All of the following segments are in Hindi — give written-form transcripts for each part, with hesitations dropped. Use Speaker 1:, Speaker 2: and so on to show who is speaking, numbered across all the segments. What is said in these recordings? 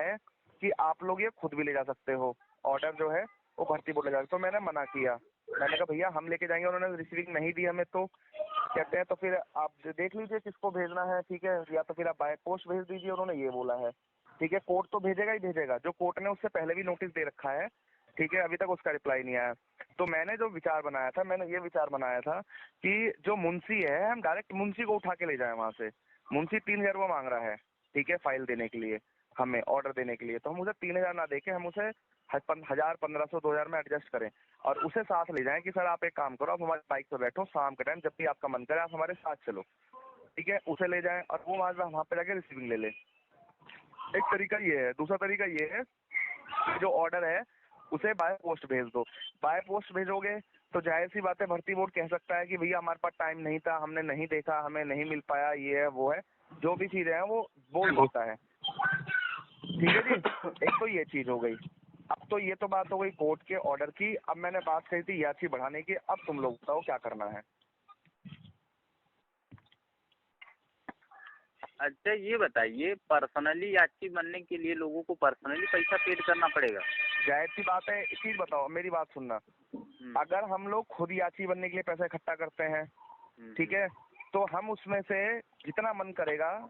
Speaker 1: है कि आप लोग ये खुद भी ले जा सकते हो, ऑर्डर जो है वो भर्ती बोर्ड ले जा। तो मैंने मना किया, मैंने कहा भैया हम लेके जाएंगे, उन्होंने रिसीविंग नहीं दी हमें। तो कहते हैं तो फिर आप देख लीजिए किसको भेजना है, ठीक है, या तो फिर आप बाय पोस्ट भेज दीजिए, उन्होंने ये बोला है। ठीक है, कोर्ट तो भेजेगा ही भेजेगा, जो कोर्ट ने उससे पहले भी नोटिस दे रखा है, ठीक है, अभी तक उसका रिप्लाई नहीं आया। तो मैंने जो विचार बनाया था, मैंने ये विचार बनाया था कि जो मुंशी है, हम डायरेक्ट मुंशी को उठा के ले जाए वहां से। मुंशी 3,000 रुपये मांग रहा है, ठीक है, फाइल देने के लिए, हमें ऑर्डर देने के लिए। तो हम उसे 3,000 ना देके हम उसे 1,000, 1,500, 2,000 में एडजस्ट करें और उसे साथ ले जाएं कि सर आप एक काम करो, आप हमारी बाइक पे बैठो, शाम के टाइम जब भी आपका मन करे आप हमारे साथ चलो, ठीक है, उसे ले जाएं और वो वहाँ पे जाके रिसीविंग ले ले। एक तरीका ये है। दूसरा तरीका ये है कि जो ऑर्डर है उसे बाय पोस्ट भेज दो। बाय पोस्ट भेजोगे तो जाहिर सी बात है भर्ती बोर्ड कह सकता है कि भैया हमारे पास टाइम नहीं था, हमने नहीं देखा, हमें नहीं मिल पाया, ये है वो है, जो भी चीजें हैं वो बोल होता है, ठीक है जी। एक तो ये चीज हो गई। अब तो ये तो बात हो गई कोर्ट के ऑर्डर की। अब मैंने बात कही थी याची बढ़ाने की, अब तुम लोग बताओ क्या करना है।
Speaker 2: अच्छा ये बताइए, पर्सनली याची बनने के लिए लोगों को पर्सनली पैसा पेड करना पड़ेगा?
Speaker 1: जाहिर सी बात है। एक चीज बताओ, मेरी बात सुनना, अगर हम लोग खुद याची बनने के लिए पैसा इकट्ठा करते हैं, ठीक है, तो हम उसमें से जितना मन करेगा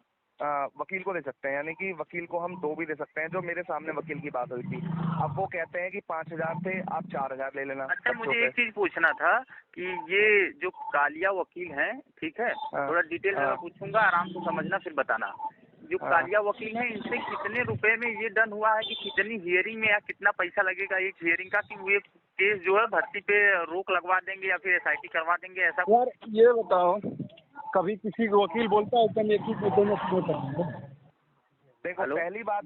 Speaker 1: वकील को दे सकते हैं, यानी कि वकील को हम 2 भी दे सकते हैं। जो मेरे सामने वकील की बात हुई थी, अब वो कहते हैं कि 5,000 थे, आप 4,000 ले लेना।
Speaker 2: अच्छा मुझे एक चीज पूछना था कि ये जो कालिया वकील हैं, ठीक है, थोड़ा डिटेल में मैं पूछूंगा, आराम से समझना फिर बताना। जो कालिया वकील हैं, इनसे कितने रुपए में ये डन हुआ है कि कितनी हियरिंग में या कितना पैसा लगेगा एक हियरिंग का, कि वो केस जो है भर्ती पे रोक लगवा देंगे या फिर SIT करवा देंगे, ऐसा?
Speaker 3: यार ये बताओ, कभी किसी को वकील बोलता है तुम एक ही मुद्दे में क्यों करेंगे?
Speaker 1: देखो पहली बात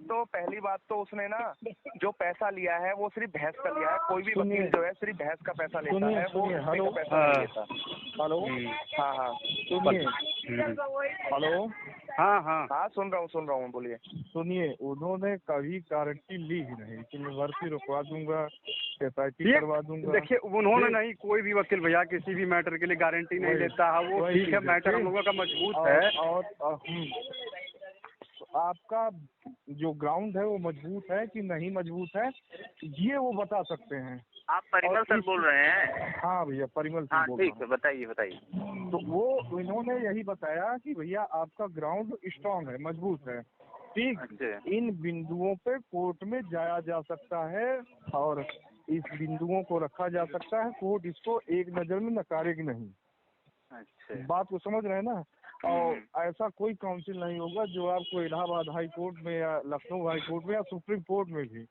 Speaker 1: तो उसने ना जो पैसा लिया है वो सिर्फ भैंस का लिया है। कोई भी वकील जो है सिर्फ भैंस का पैसा लेता है, वो
Speaker 3: हेलो
Speaker 1: पैसा नहीं लेता।
Speaker 3: हेलो
Speaker 1: हाँ हाँ
Speaker 3: सुनिए, हेलो
Speaker 1: हाँ सुन रहा हूँ बोलिए।
Speaker 3: सुनिए, उन्होंने कभी गारंटी ली ही नहीं कि मैं भर्ती रुकवा दूंगा, SIT करवा दूंगा।
Speaker 4: देखिए उन्होंने नहीं, कोई भी वकील भैया किसी भी मैटर के लिए गारंटी नहीं लेता है, वो ठीक है, मैटर हम लोगों का मजबूत है।
Speaker 3: और आपका जो ग्राउंड है वो मजबूत है कि नहीं मजबूत है, ये वो बता सकते हैं।
Speaker 2: आप परिमल सर बोल रहे हैं?
Speaker 3: हाँ भैया, परिमल
Speaker 2: हाँ
Speaker 3: बोल रहा
Speaker 2: ठीक है, बताइए।
Speaker 3: तो वो इन्होंने यही बताया कि भैया आपका ग्राउंड स्ट्रांग है, मजबूत है, ठीक।
Speaker 2: अच्छा।
Speaker 3: इन बिंदुओं पे कोर्ट में जाया जा सकता है और इस बिंदुओं को रखा जा सकता है, कोर्ट इसको एक नजर में नकारेगी नहीं।
Speaker 2: अच्छा,
Speaker 3: बात को समझ रहे हैं ना? और ऐसा कोई काउंसिल नहीं होगा जो आपको इलाहाबाद हाई कोर्ट में या लखनऊ हाई कोर्ट में या सुप्रीम कोर्ट में भी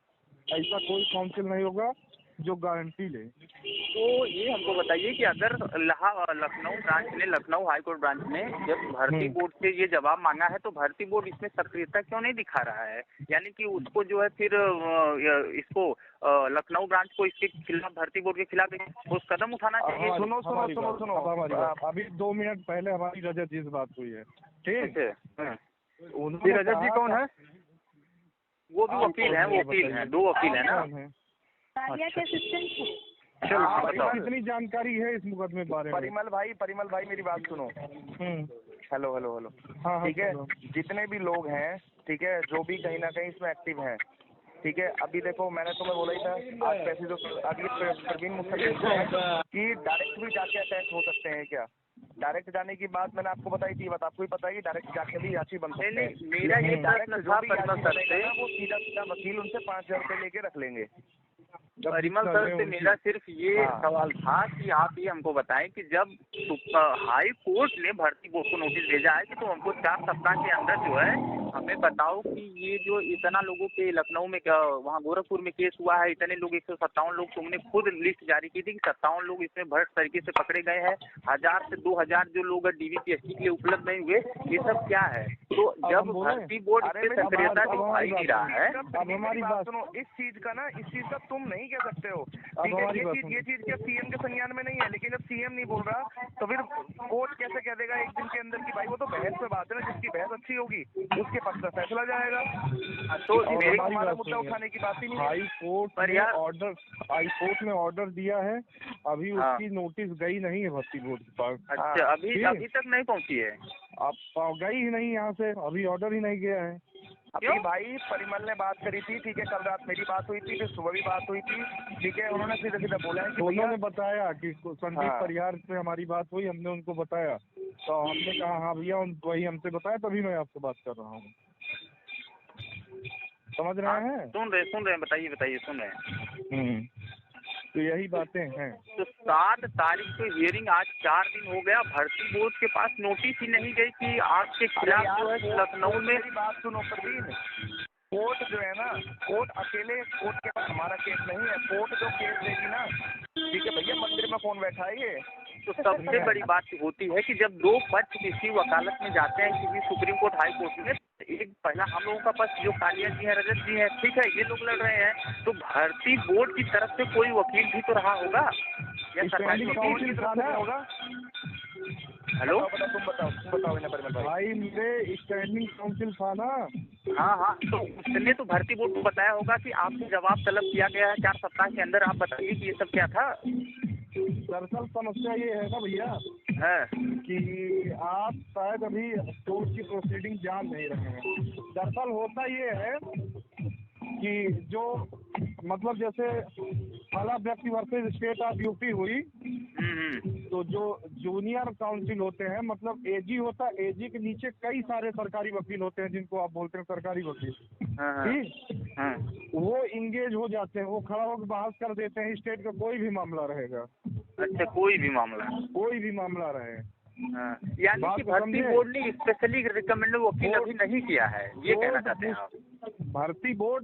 Speaker 3: ऐसा कोई काउंसिल नहीं होगा जो गारंटी ले।
Speaker 2: तो ये हमको बताइए कि अगर लखनऊ ब्रांच ने, लखनऊ हाई कोर्ट ब्रांच ने जब भर्ती बोर्ड से ये जवाब मांगा है, तो भर्ती बोर्ड इसमें सक्रियता क्यों नहीं दिखा रहा है? यानी कि उसको जो है फिर इसको लखनऊ ब्रांच को इसके खिलाफ, भर्ती बोर्ड के खिलाफ ठोस कदम उठाना चाहिए।
Speaker 1: सुनो
Speaker 3: अभी 2 मिनट पहले हमारी रजत जी से बात हुई है, ठीक।
Speaker 4: रजत जी कौन है?
Speaker 2: वो भी वकील है, वो वकील है, 2 वकील है ना।
Speaker 3: कितनी जानकारी है इस मुकदमे के बारे में?
Speaker 1: परिमल भाई मेरी बात सुनो। हेलो
Speaker 3: हाँ,
Speaker 1: ठीक है, जितने भी लोग हैं, ठीक है, जो भी कहीं ना कहीं इसमें एक्टिव हैं, ठीक है, अभी देखो मैंने तुम्हें बोला ही था आज पैसे जो अभी प्रवीण मुझसे कि डायरेक्ट भी जाके अटैच हो सकते हैं क्या? डायरेक्ट जाने की बात मैंने आपको बताई थी, बात आपको ही पता है कि डायरेक्ट जाके भी याची बन सकते हैं।
Speaker 2: मेरा ये प्रश्न था परिमल सर से,
Speaker 1: वो सीधा वकील उनसे 5,000 रुपये लेके रख लेंगे।
Speaker 2: परिमल सर से मेरा सिर्फ ये सवाल था कि आप ये हमको बताएं कि जब हाई कोर्ट ने भर्ती बोर्ड को नोटिस भेजा है कि तो हमको 4 सप्ताह के अंदर जो है हमें बताओ कि ये जो इतना लोगों के लखनऊ में, वहाँ गोरखपुर में केस हुआ है, इतने लोग 157 लोग, तुमने खुद लिस्ट जारी की थी कि 57 लोग इसमें भ्रष्ट तरीके से पकड़े गए हैं, 1000 से 2000 जो लोग DVPSC के लिए उपलब्ध नहीं हुए, ये सब क्या है? तो जब भर्ती बोर्ड इससे सक्रियता दिखाई नहीं रहा है,
Speaker 1: अब हमारी बात सुनो, इस चीज का तुम नहीं कह सकते हो, ठीक है, ये चीज क्या सीएम के संज्ञान में नहीं है, लेकिन जब सीएम नहीं बोल रहा तो फिर कोर्ट कैसे कह देगा एक दिन के अंदर की भाई? वो तो बहस पे बात है ना, जिसकी बहस अच्छी होगी उसके पक्ष में फैसला जाएगा। तो मेरे हमारा मुद्दा उठाने की बात ही नहीं है।
Speaker 3: हाई कोर्ट ने ऑर्डर दिया है, अभी उसकी नोटिस गई नहीं है भर्ती बोर्ड के पास।
Speaker 2: अच्छा, अभी तक नहीं पहुंची है?
Speaker 3: अब गई ही नहीं यहाँ से, अभी ऑर्डर ही नहीं गया है।
Speaker 1: अभी भाई परिमल ने बात करी थी, ठीक है, कल रात मेरी बात हुई थी, फिर सुबह भी बात हुई थी, ठीक है, उन्होंने सीधा सीधा बोला है कि
Speaker 3: उन्होंने बताया कि संदीप परिहार से हमारी बात हुई, हमने उनको बताया, तो हमने कहा हाँ भैया, वही हमसे बताया, तभी मैं आपसे बात कर रहा हूँ। समझ रहे हैं?
Speaker 2: सुन रहे हैं, बताइए सुन रहे हैं।
Speaker 3: तो यही बातें हैं।
Speaker 2: तो 7 तारीख को हियरिंग, आज 4 दिन हो गया, भर्ती बोर्ड के पास नोटिस ही नहीं गई कि आपके खिलाफ जो है लखनऊ में।
Speaker 1: मेरी बात सुनो प्रवीण, कोर्ट जो है ना, कोर्ट अकेले, कोर्ट के पास हमारा केस नहीं है, कोर्ट जो केस देगी ना, ठीक है भैया, मंदिर में कौन बैठा है ये?
Speaker 2: तो सबसे बड़ी बात होती है कि जब 2 पक्ष किसी वकालत में जाते हैं किसी सुप्रीम कोर्ट हाई कोर्ट में, एक पहला हम लोगों का पक्ष जो कालिया जी है, रजत जी है, ठीक है, ये लोग लड़ रहे हैं, तो भर्ती बोर्ड की तरफ से कोई वकील भी तो रहा होगा या सरकारी वकील की तरफ से होगा? हेलो,
Speaker 1: तुम बताओ इन्हें परिमल
Speaker 3: भाई, मेरे स्टैंडिंग काउंसिल था ना।
Speaker 2: हाँ, तो उसने तो भर्ती बोर्ड को बताया होगा कि आपसे जवाब तलब किया गया है 4 सप्ताह के अंदर, आप बताइए कि ये सब क्या था।
Speaker 3: दरअसल समस्या ये है ना भैया कि आप शायद अभी कोर्ट की प्रोसीडिंग जान नहीं रहे हैं। दरअसल होता ये है कि जो मतलब जैसे पहला व्यक्ति वर्सेस स्टेट ऑफ यूपी हुई, तो जो जूनियर काउंसिल होते हैं, मतलब एजी होता है, एजी के नीचे कई सारे सरकारी वकील होते हैं जिनको आप बोलते हैं सरकारी वकील, ठीक, वो इंगेज हो जाते हैं, वो खड़ा होकर बहस कर देते हैं, स्टेट का कोई भी मामला रहेगा।
Speaker 2: अच्छा, कोई भी मामला
Speaker 3: रहे।
Speaker 2: यानी कि भर्ती बोर्ड ने स्पेशली रिकमेंडेड वकील अभी नहीं किया है, ये कहना चाहते हैं आप?
Speaker 3: भर्ती बोर्ड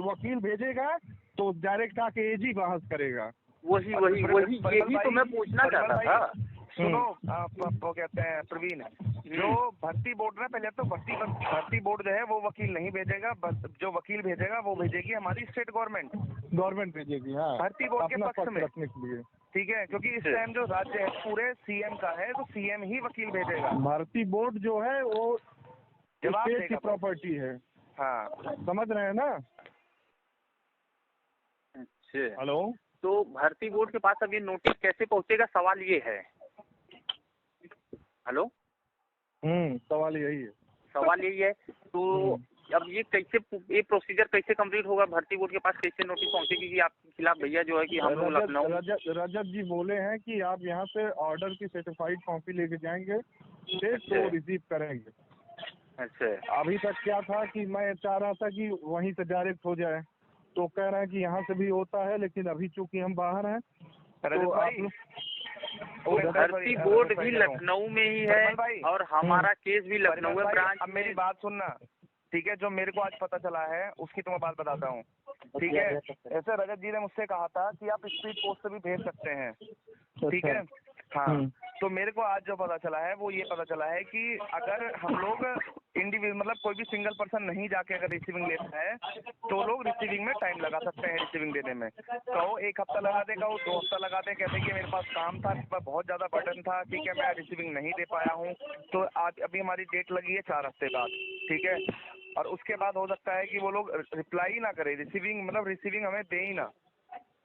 Speaker 3: वकील भेजेगा तो डायरेक्ट आके एजी बहस करेगा।
Speaker 2: वही यही तो मैं पूछना चाहता था।
Speaker 1: सुनो, वो कहते हैं प्रवीण, जो भर्ती बोर्ड ना, पहले तो भर्ती बोर्ड जो है वो वकील नहीं भेजेगा, जो वकील भेजेगा वो भेजेगी हमारी स्टेट गवर्नमेंट भेजेगी, हाँ, भर्ती बोर्ड के पक्ष में रखने के लिए, ठीक है, क्योंकि इस टाइम जो राज्य है पूरे सीएम का है, तो सीएम ही वकील भेजेगा।
Speaker 3: भर्ती बोर्ड जो है वो स्टेट की प्रॉपर्टी है।
Speaker 1: हाँ,
Speaker 3: समझ रहे हैं ना?
Speaker 2: अच्छा,
Speaker 3: हेलो,
Speaker 2: तो भर्ती बोर्ड के पास अब ये नोटिस कैसे पहुंचेगा, सवाल ये है। हेलो,
Speaker 3: सवाल यही है।
Speaker 2: तो अब ये प्रोसीजर कैसे कंप्लीट होगा, भर्ती बोर्ड के पास कैसे नोटिस पहुंचेगी कि आपके खिलाफ भैया जो है कि हम लोग लखनऊ।
Speaker 3: रजत जी बोले हैं कि आप यहाँ से ऑर्डर की सर्टिफाइड कॉपी लेके जाएंगे, तो रिसीव करेंगे।
Speaker 2: अच्छा,
Speaker 3: अभी तक क्या था कि मैं चाह रहा था कि वहीं से डायरेक्ट हो जाए, तो कह रहे हैं कि यहाँ से भी होता है, लेकिन अभी चूंकि हम बाहर हैं, तो
Speaker 2: भर्ती बोर्ड भी लखनऊ में ही है और हमारा केस भी लखनऊ में ब्रांच।
Speaker 1: अब मेरी बात सुनना, ठीक है, जो मेरे को आज पता चला है उसकी तो मैं बात बताता हूँ, ठीक है। ऐसे रजत जी ने मुझसे कहा था कि आप स्पीड पोस्ट से भी भेज सकते हैं, ठीक है, हाँ, तो मेरे को आज जो पता चला है वो ये पता चला है कि अगर हम लोग इंडिविजुअल, मतलब कोई भी सिंगल पर्सन नहीं जाके अगर रिसीविंग लेता है, तो लोग रिसीविंग में टाइम लगा सकते हैं, रिसीविंग देने में। कहो 1 हफ्ता लगा दे, कहो 2 हफ्ता लगा दे, कहते कि मेरे पास काम था, बहुत ज्यादा बर्डन था, ठीक है, मैं रिसीविंग नहीं दे पाया हूँ, तो आज अभी हमारी डेट लगी है 4 हफ्ते बाद, ठीक है, और उसके बाद हो सकता है कि वो लोग रिप्लाई ना करे, रिसीविंग हमें दे ही ना,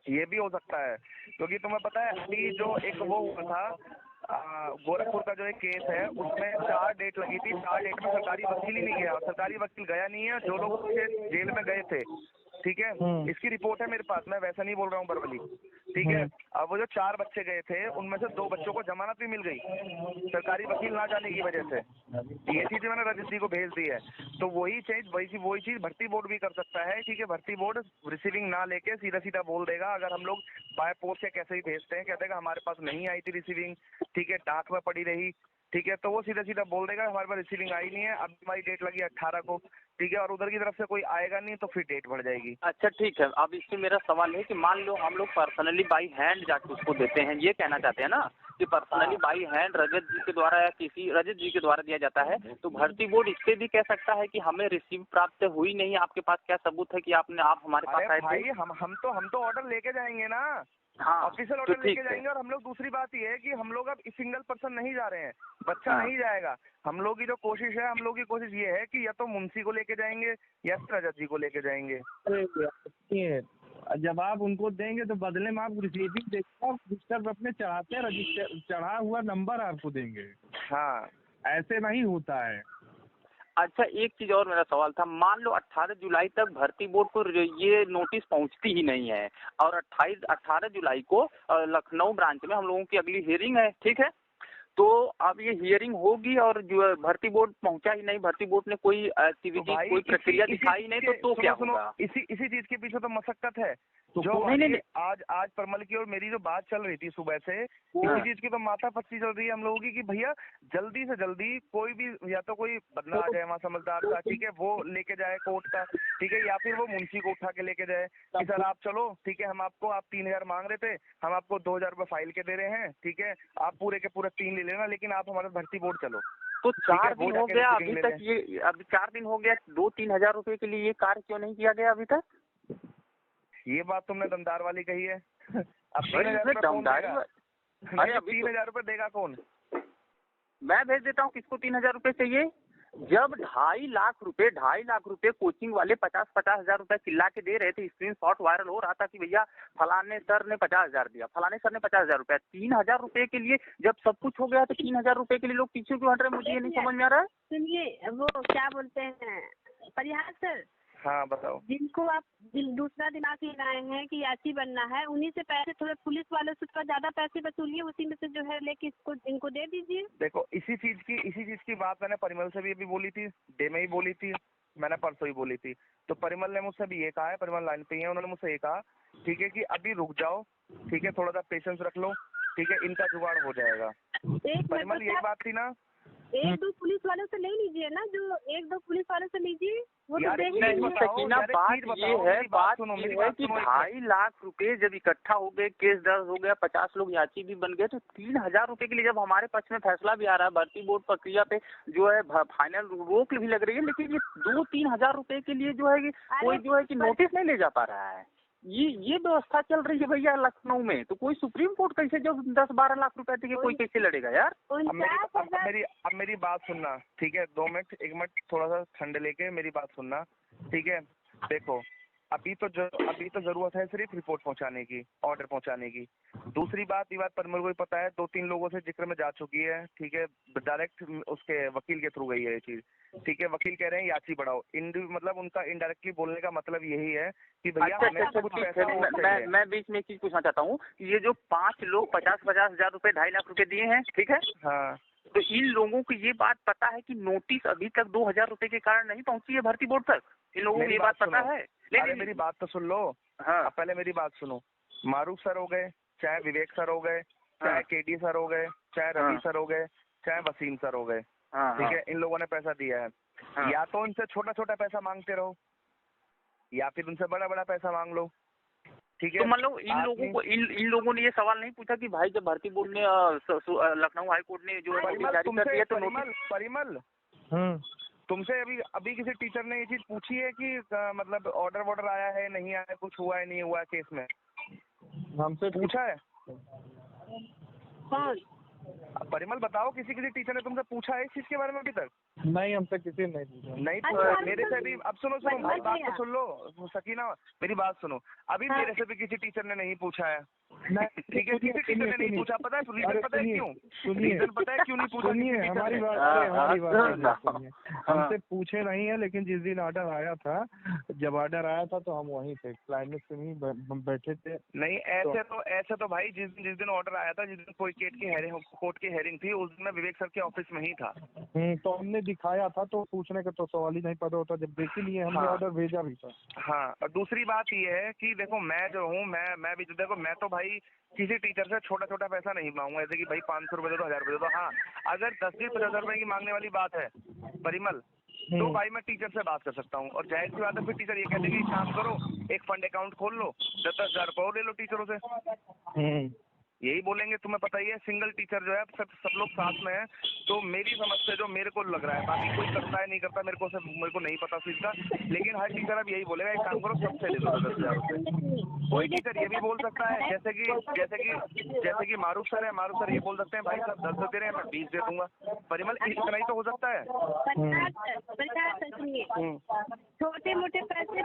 Speaker 1: ये भी हो सकता है। क्योंकि तुम्हें पता है अभी जो एक वो हुआ था गोरखपुर का जो एक केस है, उसमें 4 डेट लगी थी, 4 डेट में सरकारी वकील ही नहीं गया, सरकारी वकील गया नहीं है, जो लोग जेल में गए थे, ठीक है, इसकी रिपोर्ट है मेरे पास, मैं वैसा नहीं बोल रहा हूँ बरवली, ठीक है। अब वो जो 4 बच्चे गए थे, उनमें से 2 बच्चों को जमानत भी मिल गई सरकारी वकील ना जाने की वजह से। ये चीज मैंने रजत जी को भेज दी है, तो वही चीज भर्ती बोर्ड भी कर सकता है, ठीक है। भर्ती बोर्ड रिसीविंग ना लेके सीधा सीधा बोल देगा, अगर हम लोग बाय पोस्ट या कैसे ही भेजते हैं, कहते हैं हमारे पास नहीं आई थी रिसीविंग, ठीक है, डाक में पड़ी रही, ठीक है, तो वो सीधा सीधा बोल देगा हमारे पास रिसीविंग आई नहीं है, अब हमारी डेट लगी 18 को, ठीक है, और उधर की तरफ से कोई आएगा नहीं तो फिर डेट बढ़ जाएगी।
Speaker 2: अच्छा, ठीक है। अब इससे मेरा सवाल है कि मान लो हम लोग पर्सनली बाई हैंड जाके उसको देते हैं, ये कहना चाहते हैं ना कि पर्सनली बाई हैंड रजत जी के द्वारा या किसी रजत जी के द्वारा दिया जाता है, तो भर्ती बोर्ड इससे भी कह सकता है कि हमें रिसीव प्राप्त हुई नहीं, आपके पास क्या सबूत है कि आप हमारे पास आए थे?
Speaker 1: भाई हम तो ऑर्डर लेके जाएंगे ना,
Speaker 2: हाँ,
Speaker 1: ऑफिशियल ऑर्डर लेके जाएंगे। और हम लोग दूसरी बात ये है कि हम लोग अब सिंगल पर्सन नहीं जा रहे हैं, बच्चा नहीं जाएगा, हम लोग की जो कोशिश है, हम लोग की कोशिश ये है कि या तो मुंशी को लेके जाएंगे या रजत जी को लेके जाएंगे।
Speaker 3: जब आप उनको देंगे तो बदले में आप रिसीविंग देंगे, रजिस्टर अपने चढ़ाते हैं, रजिस्टर चढ़ा हुआ नंबर आपको देंगे।
Speaker 1: हाँ,
Speaker 3: ऐसे नहीं होता है।
Speaker 2: अच्छा, एक चीज और मेरा सवाल था, मान लो 18 जुलाई तक भर्ती बोर्ड को ये नोटिस पहुंचती ही नहीं है और 18 जुलाई को लखनऊ ब्रांच में हम लोगों की अगली हियरिंग है, ठीक है। तो अब ये हियरिंग होगी और जो भर्ती बोर्ड पहुंचा ही नहीं, भर्ती बोर्ड ने कोई एक्टिविटी कोई प्रक्रिया दिखाई नहीं, तो क्या होगा?
Speaker 1: इसी चीज के पीछे तो मशक्कत है। तो जो
Speaker 2: नहीं,
Speaker 1: आज परमल की और मेरी जो बात चल रही थी सुबह से, इसी चीज की तो माथा पच्ची चल रही है हम लोगों की कि भैया जल्दी से जल्दी कोई भी, या तो कोई बंदा आ जाए वहाँ समझदार का, ठीक है, वो लेके जाए कोर्ट का, ठीक है, या फिर वो मुंशी को उठा के लेके जाए कि सर आप चलो, ठीक है, आप 3000 मांग रहे थे, हम आपको 2000 रुपये फाइल के दे रहे हैं, ठीक है, आप पूरे के पूरे 3 ले लेना, लेकिन आप हमारे भर्ती बोर्ड चलो।
Speaker 2: तो 4 दिन हो गया अभी तक, ये अभी 4 दिन हो गया, 2-3 हजार रुपए के लिए ये कार्य क्यों नहीं किया गया अभी तक?
Speaker 1: ये बात तुमने दमदार वाली कही है। अब
Speaker 2: 3000
Speaker 1: अरे 3000 रुपये देगा कौन?
Speaker 2: मैं भेज देता हूँ, किसको 3000 रुपये चाहिए? जब 2.5 लाख रुपए कोचिंग वाले 50-50 हजार रुपए चिल्ला के दे रहे थे, स्क्रीनशॉट वायरल हो रहा था कि भैया फलाने सर ने 50,000 दिया, फलाने सर ने 50,000 रुपया, 3000 रुपए के लिए जब सब कुछ हो गया तो 3000 रुपए के लिए लोग पीछे क्यों हट रहे हैं? मुझे ये नहीं समझ में आ रहा है।
Speaker 5: सुनिए, वो क्या बोलते हैं परिहार सर,
Speaker 1: हाँ बताओ।
Speaker 5: जिनको आप दूसरा दिमाग लगाए हैं कि याची बनना है, उन्हीं से पैसे, थोड़े पुलिस वालों से थोड़ा ज्यादा पैसे वसूलिए, उसी में से जो है लेके इनको दे दीजिए।
Speaker 1: देखो इसी चीज की बात मैंने परिमल से भी अभी बोली थी, डे में ही बोली थी, मैंने परसों ही बोली थी। तो परिमल ने मुझसे भी ये कहा है, परिमल लाइन पे ही है, उन्होंने मुझसे ये कहा, ठीक है, कि अभी रुक जाओ, ठीक है, थोड़ा सा पेशेंस रख लो, ठीक है, इनका जुगाड़ हो जाएगा। परिमल यही बात थी ना।
Speaker 5: 1-2 पुलिस वालों से ले लीजिए ना, जो 1-2 पुलिस वालों से लीजिए, वो तो देख
Speaker 2: नहीं, सकीना, बात ये है कि 2.5 लाख रुपए जब इकट्ठा हो गए, केस दर्ज हो गया, 50 लोग याची भी बन गए, तो 3000 रुपए के लिए जब हमारे पक्ष में फैसला भी आ रहा है, भर्ती बोर्ड प्रक्रिया पे जो है फाइनल रोक भी लग रही है, लेकिन ये 2-3 हजार रुपए के लिए जो है कि कोई जो है कि नोटिस नहीं ले जा पा रहा है। ये व्यवस्था चल रही है भैया लखनऊ में, तो कोई सुप्रीम कोर्ट कैसे जो 10-12 लाख रुपए के कोई कैसे लड़ेगा यार?
Speaker 1: अब मेरी बात सुनना, ठीक है, 2 मिनट 1 मिनट थोड़ा सा ठंडे लेके मेरी बात सुनना, ठीक है। देखो अभी तो जरूरत है सिर्फ रिपोर्ट पहुंचाने की, ऑर्डर पहुंचाने की। दूसरी बात, ये बात परमल को भी पता है, 2-3 लोगों से जिक्र में जा चुकी है, ठीक है, डायरेक्ट उसके वकील के थ्रू गई है ये चीज, ठीक है। वकील कह रहे हैं याची बढ़ाओ, मतलब उनका इनडायरेक्टली बोलने का मतलब यही है कि भैया
Speaker 2: मैं बीच में एक चीज पूछना चाहता हूँ, ये जो 5 लोग 50-50 हजार रुपए 2.5 लाख रुपए दिए हैं, ठीक है,
Speaker 1: हाँ,
Speaker 2: तो इन लोगों को ये बात पता है कि नोटिस अभी तक 2000 रुपए के कारण नहीं पहुंची है भर्ती बोर्ड तक? इन लोगों को ये बात पता है?
Speaker 1: लेकिन मेरी बात तो सुन लो। हाँ, पहले मेरी बात सुनो। मारूफ सर हो गए, चाहे विवेक सर हो गए, चाहे केडी सर हो गए, चाहे रवि सर हो गए, चाहे वसीम सर हो गए, ठीक है, इन लोगों ने पैसा दिया है। या तो उनसे छोटा छोटा पैसा मांगते रहो, या फिर उनसे बड़ा बड़ा पैसा मांग लो, ठीक है।
Speaker 2: तो मतलब इन लोगों ने ये सवाल नहीं पूछा कि भाई जब भर्ती बोर्ड ने लखनऊ हाई कोर्ट ने जो है जारी कर दिया तो
Speaker 1: परिमल तुमसे अभी किसी टीचर ने ये चीज पूछी है कि मतलब ऑर्डर आया है, नहीं आया, कुछ हुआ है, नहीं हुआ है केस में? हमसे पूछा है? परिमल बताओ, किसी टीचर ने तुमसे पूछा है इस चीज के बारे में अभी तक?
Speaker 3: नहीं, हमसे किसी ने नहीं पूछा।
Speaker 1: नहीं तो मेरे से भी, अब सुनो भाई, बात तो सुन लो सकीना, मेरी बात सुनो। अभी मेरे से भी किसी टीचर ने नहीं पूछा है, ठीक है, किसी टीचर ने नहीं पूछा। पता है रीजन? पता है क्यों? रीजन पता है क्यों नहीं पूछा?
Speaker 3: हमारी बात हमसे पूछे नहीं है, लेकिन जिस दिन ऑर्डर आया था, जब ऑर्डर आया था तो हम वहीं थे, क्लाइमेक्स में ही बैठे थे।
Speaker 1: नहीं, ऐसे तो भाई जिस दिन ऑर्डर आया था, जिस दिन कोई कोर्ट की हेयरिंग थी, उस दिन मैं विवेक सर के ऑफिस में ही था।
Speaker 3: तो हमने दिखाया था, तो पूछने का तो सवाल ही नहीं पता होता, जब देख ही लिए हमने ऑर्डर भेजा भी था।
Speaker 1: हाँ, और दूसरी बात ये है कि देखो मैं जो हूँ, मैं भी देखो, मैं तो भाई किसी टीचर से छोटा छोटा पैसा नहीं मांगूंगा, जैसे कि भाई 500 रुपए दे दो, 1000 रुपए दे दो। हाँ, अगर 10-20 रुपए की मांगने वाली बात है परिमल, तो भाई मैं टीचर से बात कर सकता हूँ। और जाहिर सी बात है, फिर टीचर ये कहते हैं कि काम करो, एक फंड अकाउंट खोल लो, 10,000 रुपये और ले लो टीचरों से, यही बोलेंगे। तुम्हें पता ही है, सिंगल टीचर जो है सब लोग साथ में है। तो मेरी समझ से जो मेरे को लग रहा है, बाकी कोई करता है नहीं करता मेरे को नहीं पता चीज का, लेकिन हर टीचर अब यही बोलेगा, एक काम करो सबसे ले लो 10,000 रुपये। कोई टीचर ये भी बोल सकता है, जैसे कि मारूफ सर है, मारूफ सर ये बोल सकते हैं भाई साहब 10 दे रहे हैं, मैं 20 दे दूंगा। परिमल इतना ही तो हो सकता है।
Speaker 5: छोटे मोटे पैसे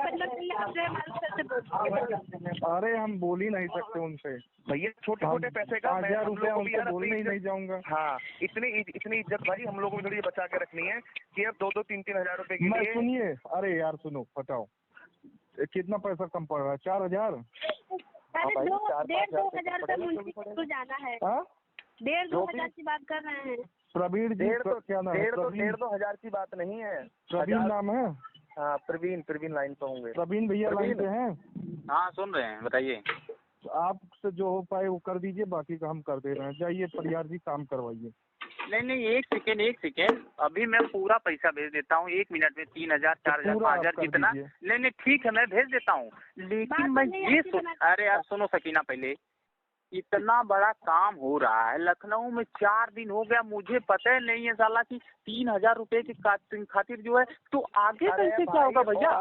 Speaker 3: अरे हम बोल ही नहीं सकते उनसे
Speaker 1: भैया, छोटे छोटे पैसे का
Speaker 3: 1000 रुपया उनसे बोलने ही नहीं जाऊंगा।
Speaker 1: हाँ, इतनी इज्जत भाई हम लोगों को थोड़ी बचा के रखनी है कि अब 2-2, 3-3 हजार रुपए के लिए।
Speaker 3: सुनिए, अरे यार सुनो, बताओ कितना पैसा कम पड़ रहा है? 4000?
Speaker 5: अरे 2,500 तक मुंशी को जाना है। 1,500-2,000 की बात कर रहे हैं।
Speaker 3: प्रवीण जी, क्या नाम है?
Speaker 1: 1,500-2,000 की बात नहीं है।
Speaker 3: प्रवीण नाम है?
Speaker 1: हाँ, प्रवीण लाइन पे होंगे।
Speaker 3: प्रवीण भैया लाइन पे हैं?
Speaker 2: हाँ सुन रहे हैं, बताइए।
Speaker 3: आपसे जो हो पाए वो कर दीजिए, बाकी का हम कर दे रहे हैं। जाइए परियार जी, काम करवाइए।
Speaker 2: नहीं, एक सेकेंड, अभी मैं पूरा पैसा भेज देता हूँ 1 मिनट में। 3,000, 4,000, 5,000 जितना। नहीं ठीक है, मैं भेज देता हूँ, लेकिन मैं ये अरे यार सुनो सकीना, पहले इतना बड़ा काम हो रहा है लखनऊ में, 4 दिन हो गया, मुझे पता ही नहीं है साला कि 3,000 रुपए की खातिर जो है, तो आगे कैसे क्या होगा भैया?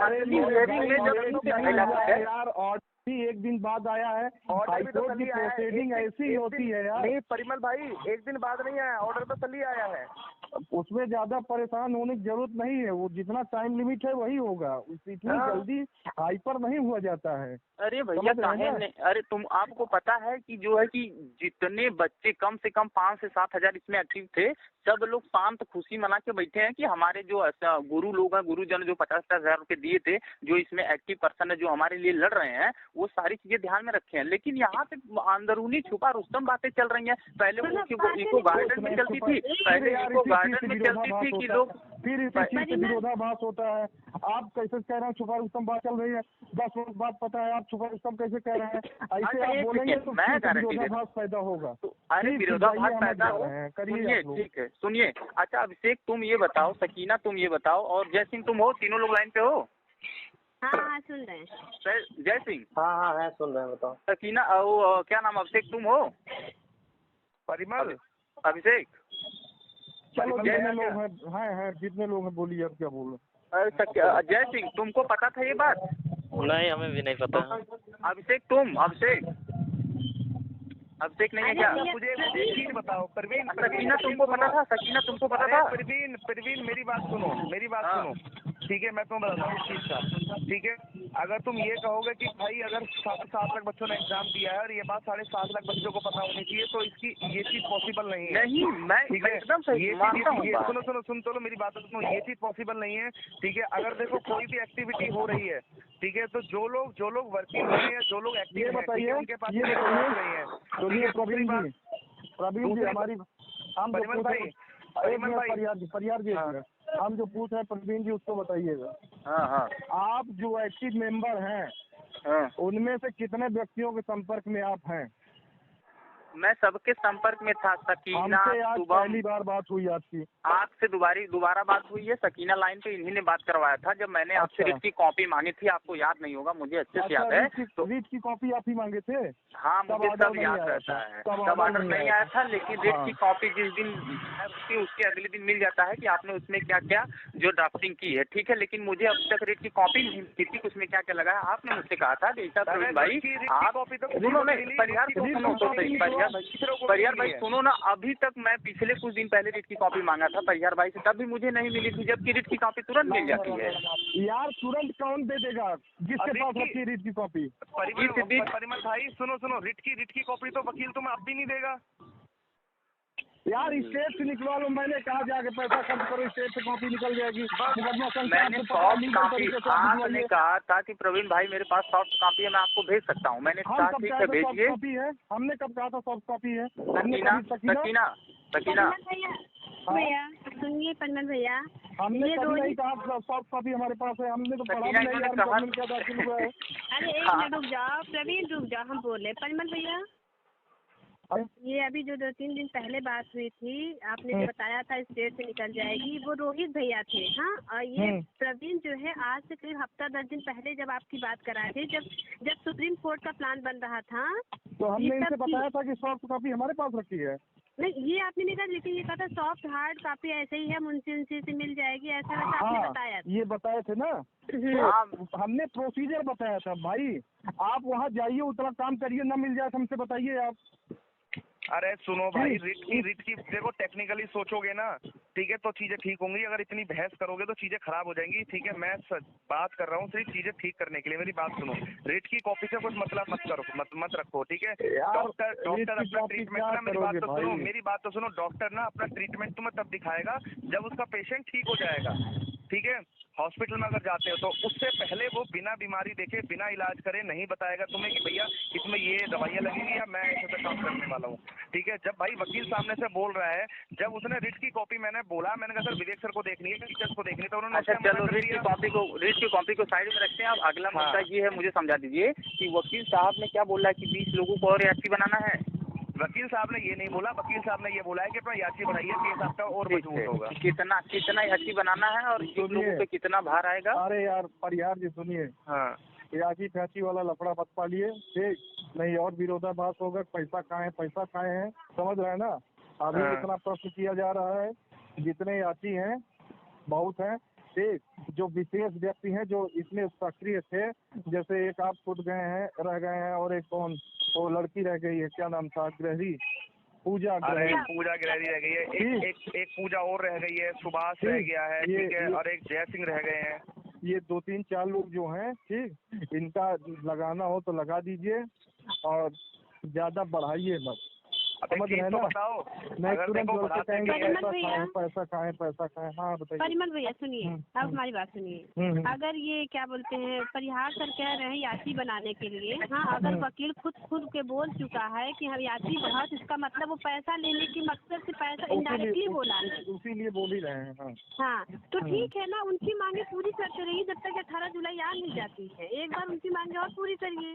Speaker 3: यार एक दिन बाद आया है, हाईकोर्ट की प्रोसीडिंग ऐसी ही होती है यार।
Speaker 1: नहीं परिमल भाई, एक दिन बाद नहीं आया, ऑर्डर तो कल ही आया है।
Speaker 3: उसमें ज्यादा परेशान होने की जरूरत नहीं है, वो जितना टाइम लिमिट है वही होगा, इतनी जल्दी हाइपर नहीं हुआ जाता है।
Speaker 2: अरे भैया काहे नहीं, अरे आपको पता है कि जो है कि जितने बच्चे कम से कम 5 से 7 हजार इसमें एक्टिव थे, सब लोग शांत खुशी मना के बैठे हैं कि हमारे जो गुरु लोग हैं, गुरुजन जो 50-50 हजार रुपए दिए थे, जो इसमें एक्टिव पर्सन है जो हमारे लिए लड़ रहे हैं, वो सारी चीजें ध्यान में रखे हैं। लेकिन यहाँ पे अंदरूनी छुपा रुस्तम बातें चल रही हैं। पहले इको गार्डन में चलती थी, पहले इको गार्डन में चलती थी कि लोग,
Speaker 3: फिर इसी चीज से विरोधाभास होता है। आप कैसे कह रहे हैं छुपा रुस्तम बात चल रही है? 10 वर्ष बाद पता है, आप छुपा रुस्तम कैसे कह रहे हैं? ऐसे आप बोलेंगे तो विरोधाभास पैदा होगा।
Speaker 2: अरे विरोधाभास पैदा हो, सुनिए ठीक है, सुनिए। अच्छा अभिषेक तुम ये बताओ, सकीना तुम ये बताओ, और जय सिंह तुम हो, तीनों लोग लाइन पे हो?
Speaker 5: हाँ सुन रहे हैं।
Speaker 2: जय सिंह?
Speaker 1: हाँ है, सुन रहे हैं, बताओ।
Speaker 2: सकीना, क्या नाम, अभिषेक तुम हो?
Speaker 1: परिमल?
Speaker 2: अभिषेक?
Speaker 3: चलो जितने लोग हैं जितने लोग हैं, बोलिए अब क्या बोल रहे?
Speaker 2: जय सिंह तुमको पता था ये बात?
Speaker 6: नहीं, हमें भी नहीं पता।
Speaker 2: अभिषेक अभिषेक नहीं है क्या?
Speaker 1: मुझे एक चीज बताओ प्रवीण,
Speaker 2: सकीना तुमको पता था? सकीना तुमको पता था?
Speaker 1: प्रवीण मेरी बात सुनो, ठीक है, मैं तुम्हें बताता हूँ इस चीज का, ठीक है। अगर तुम ये कहोगे कि भाई अगर 7 लाख बच्चों ने एग्जाम दिया है और ये बात 7.5 लाख बच्चों को पता होनी चाहिए, तो ये चीज पॉसिबल नहीं है।
Speaker 2: नहीं, मैं एकदम सही मानता हूँ।
Speaker 1: सुन तो लो मेरी बात सुनो, ये चीज पॉसिबल नहीं है, ठीक है। अगर देखो कोई भी एक्टिविटी हो रही है, ठीक है, तो जो लोग वर्किंग है या जो लोग एक्टिव है, बताइए उनके पास नहीं है।
Speaker 3: सुनिए प्रवीण जी हमारी, हम परियार जी हम जो पूछ रहे हैं प्रवीण जी उसको बताइएगा।
Speaker 2: हाँ।
Speaker 3: आप जो एक्टिव मेंबर हैं, उनमें से कितने व्यक्तियों के संपर्क में आप हैं?
Speaker 2: मैं सबके संपर्क में था। सकीना,
Speaker 3: आज पहली बार बात हुई आपकी?
Speaker 2: आपसे दोबारा बात हुई है। सकीना लाइन पे इन्हीं ने बात करवाया था जब मैंने आपसे रिट की कॉपी मांगी थी। आपको याद नहीं होगा, मुझे अच्छे से याद है।
Speaker 3: तो रिट की कॉपी आप ही मांगे थे?
Speaker 2: हाँ मुझे सब याद रहता है। तब ऑर्डर नहीं आया था, लेकिन रिट की कॉपी जिस दिन उसके अगले दिन मिल जाता है कि आपने उसमें क्या क्या जो ड्राफ्टिंग की है, ठीक है। लेकिन मुझे अब तक रिट की कॉपी नहीं मिली थी, उसमें क्या क्या लगा है। आपने मुझसे कहा था कि ऐसा प्रवीण भाई आप परियार भाई सुनो ना, अभी तक मैं पिछले कुछ दिन पहले रिट की कॉपी मांगा था परियार भाई से, तब भी मुझे नहीं मिली थी, जबकि रिट की कॉपी तुरंत मिल जाती है।
Speaker 3: यार तुरंत कौन दे देगा जिसके पास रखी रिट की कॉपी?
Speaker 1: परिमल भाई सुनो, रिट की कॉपी तो वकील तुम्हें अब भी नहीं देगा
Speaker 3: यार। स्टेट से निकलवा लो, मैंने कहा जाके पैसा खर्च करो, स्टेट से कॉपी निकल जाएगी।
Speaker 2: मैंने सॉफ्ट कॉपी, आपने कहा था कि प्रवीण भाई मेरे पास सॉफ्ट कॉपी है, मैं आपको भेज सकता हूँ। मैंने कहा ठीक है भेजिए।
Speaker 3: हमने कब कहा था सॉफ्ट कॉपी है?
Speaker 2: सकीना
Speaker 5: भैया सुनिए, पन्नन भैया
Speaker 3: हमने कभी नहीं कहा सॉफ्ट कॉपी हमारे पास है, हमने तो पढ़ा भी नहीं यार, क्या दाखिल हुआ है।
Speaker 5: अरे एक मिनट रुक जाओ प्रवीण, रुक जाओ, हम बोले परिमल भैया, ये अभी जो 2-3 दिन पहले बात हुई थी, आपने जो बताया था स्टेट से निकल जाएगी, वो रोहित भैया थे। हाँ, और ये प्रवीण जो है आज से करीब हफ्ता 10 दिन पहले जब आपकी बात कराए थे, जब सुप्रीम कोर्ट का प्लान बन रहा था,
Speaker 3: तो हमने इनसे बताया था कि सॉफ्ट कॉपी हमारे पास रखी है।
Speaker 5: नहीं, ये आपने नहीं कहा, लेकिन ये कहा था सॉफ्ट हार्ड कॉपी ऐसे ही है, मुंशी से मिल जाएगी, ऐसा वैसा आपने बताया था।
Speaker 3: ये बताए थे ना, तो हमने प्रोसीजर बताया था भाई। आप वहाँ जाइए, उतना काम करिए, ना मिल जाए हमसे बताइए आप।
Speaker 1: अरे सुनो भाई, रिट की देखो, टेक्निकली सोचोगे ना, ठीक है, तो चीजें ठीक होंगी। अगर इतनी बहस करोगे तो चीजें खराब हो जाएंगी, ठीक है। मैं बात कर रहा हूँ सिर्फ चीजें ठीक करने के लिए, मेरी बात सुनो। रिट की कॉपी से कुछ मतलब मत करो, मत रखो, ठीक है। डॉक्टर अपना ट्रीटमेंट ना, मेरी बात तो सुनो। डॉक्टर ना अपना ट्रीटमेंट तुम्हें तब दिखाएगा जब उसका पेशेंट ठीक हो जाएगा, ठीक है। हॉस्पिटल में अगर जाते हो तो उससे पहले वो बिना बीमारी देखे, बिना इलाज करे नहीं बताएगा तुम्हें कि भैया इसमें ये दवाइयाँ लगेंगी या मैं ऐसे काम करने वाला हूँ, ठीक है। जब भाई वकील सामने से बोल रहा है, जब उसने रिट की कॉपी मैंने कहा सर विवेक सर को देखनी है, टीचर्स को देखनी है, तो उन्होंने
Speaker 2: अच्छा चलो रिट की कॉपी को साइड में रखते हैं। अब अगला मुद्दा ये है, मुझे समझा दीजिए कि वकील साहब ने क्या बोला है कि 20 लोगों को और याची बनाना है।
Speaker 1: वकील साहब ने ये नहीं बोला, वकील साहब ने ये बोला है कि अपना याची बढ़ाइए, केस आपका और मजबूत होगा।
Speaker 2: कितना याची बनाना है और लोगों पे कितना भार आएगा।
Speaker 3: अरे यार परिहार जी सुनिए,
Speaker 1: हाँ,
Speaker 3: याची फैची वाला लफड़ा मत पालिए, ठीक नहीं, और विरोधाभास होगा। पैसा खाए हैं, समझ रहे हैं ना। अभी इतना प्रश्न किया जा रहा है, जितने याची हैं बहुत हैं, ठीक। जो विशेष व्यक्ति हैं जो इसमें सक्रिय थे, जैसे एक आप छूट गए हैं, रह गए हैं, और एक कौन, वो लड़की रह गई है, क्या नाम था, ग्रहरी, पूजा ग्रहरी
Speaker 1: रह गई है, एक पूजा और रह गई है, सुभाष रह गया है, ठीक है, और एक जय सिंह रह गए हैं।
Speaker 3: ये 2-3-4 लोग जो हैं, ठीक, इनका लगाना हो तो लगा दीजिए और ज्यादा बढ़ाइए मत, समझ रहे हैं ना।
Speaker 1: बताओ,
Speaker 3: नहीं तुरंत बोल के कहेंगे पैसा खाएं। हाँ बताइए
Speaker 5: परिमल भैया सुनिए, अब हमारी बात सुनिए। अगर ये क्या बोलते हैं, परिहार सर कह रहे हैं याची बनाने के लिए, हाँ, अगर वकील खुद के बोल चुका है कि हम याची बढ़ाओ, तो इसका मतलब वो पैसा लेने की मकसद से पैसा इनडायरेक्टली बोला है,
Speaker 3: उसीलिए बोल ही रहे हैं।
Speaker 5: हाँ तो ठीक है ना, उनकी मांगे पूरी करते रहिए जब तक 18 जुलाई आ नहीं जाती है। एक बार उनकी मांगे और पूरी करिए,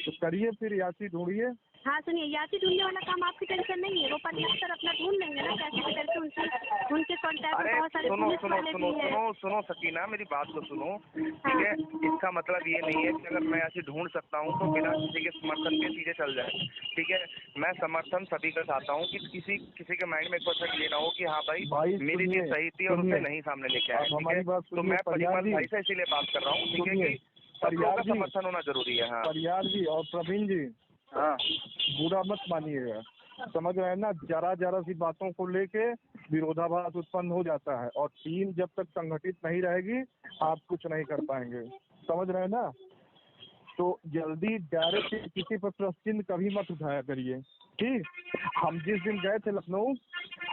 Speaker 3: तो करिए, फिर याची ढूंढिए।
Speaker 5: हाँ सुनिए, याची ढूंढने वाला काम आपकी टेंशन नहीं है, वो परिहार सर अपना ढूंढ लेंगे ना, कैसे भी करके उनके कॉन्टैक्ट में बहुत सारे पुलिस वाले भी हैं।
Speaker 1: सुनो सकीना, मेरी बात तो सुनो, ठीक है। इसका मतलब ये नहीं है कि अगर मैं याची ढूंढ सकता हूँ तो बिना किसी के समर्थन के चीजें चल जाए, ठीक है। मैं समर्थन सभी का चाहता हूँ कि किसी के माइंड में एक क्वेश्चन ये ना हो कि हाँ भाई मेरी चीज सही थी और उसे नहीं सामने लेके आए, ठीक है। तो मैं परिमल भाई से इसीलिए बात कर रहा हूँ, ठीक है, कि सब लोगों का समर्थन होना जरूरी है। हाँ
Speaker 3: परिहार जी और प्रवीण जी,
Speaker 2: हाँ
Speaker 3: बुरा मत मानिएगा, समझ रहे हैं ना। जरा सी बातों को लेके विरोधाभास उत्पन्न हो जाता है, और टीम जब तक संगठित नहीं रहेगी आप कुछ नहीं कर पाएंगे, समझ रहे हैं ना। तो जल्दी डायरेक्ट किसी पर प्रश्न कभी मत उठाया करिए, ठीक। हम जिस दिन गए थे लखनऊ,